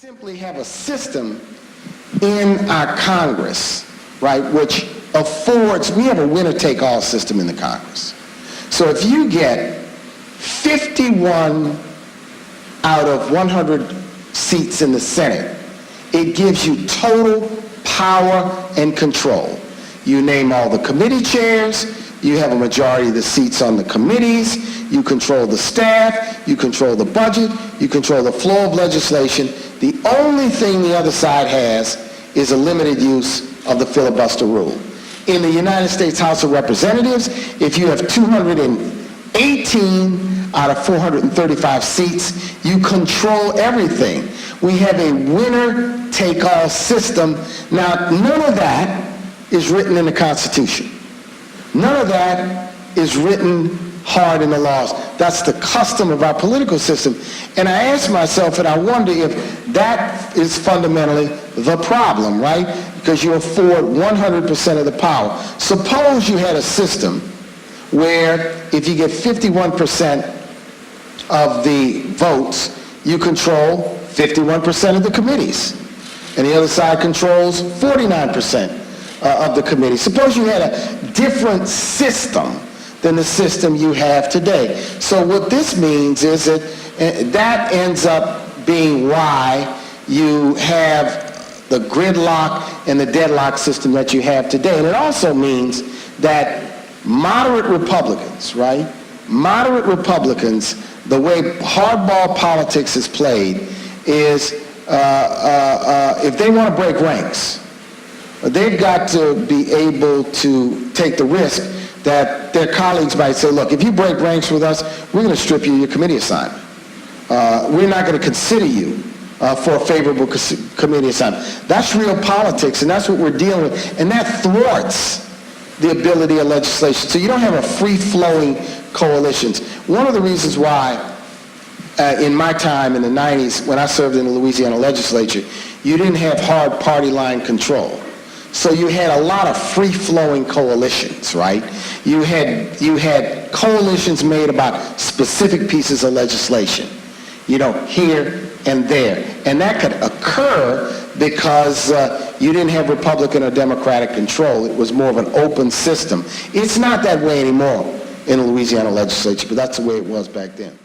simply have a system in our Congress, right, which affords, we have a winner-take-all system in the Congress. So if you get 51 out of 100 seats in the Senate, it gives you total power and control. You name all the committee chairs, you have a majority of the seats on the committees, you control the staff, you control the budget, you control the flow of legislation. The only thing the other side has is a limited use of the filibuster rule. In the United States House of Representatives, if you have 218 out of 435 seats, you control everything. We have a winner-take-all system. Now, none of that is written in the Constitution. None of that is written hard in the laws. That's the custom of our political system. And I ask myself, and I wonder if that is fundamentally the problem, right? Because you afford 100% of the power. Suppose you had a system where if you get 51% of the votes, you control 51% of the committees. And the other side controls 49% of the committee. Suppose you had a different system than the system you have today. So what this means is that that ends up being why you have the gridlock and the deadlock system that you have today. And it also means that moderate Republicans, right? Moderate Republicans, the way hardball politics is played is if they want to break ranks, they've got to be able to take the risk that their colleagues might say, look, if you break ranks with us, we're going to strip you of your committee assignment. We're not going to consider you for a favorable committee assignment. That's real politics, and that's what we're dealing with. And that thwarts the ability of legislation. So you don't have a free-flowing coalitions. One of the reasons why in my time in the 90s, when I served in the Louisiana legislature, you didn't have hard party line control. So you had a lot of free-flowing coalitions, right? You had coalitions made about specific pieces of legislation, you know, here and there. And that could occur because you didn't have Republican or Democratic control. It was more of an open system. It's not that way anymore in the Louisiana legislature, but that's the way it was back then.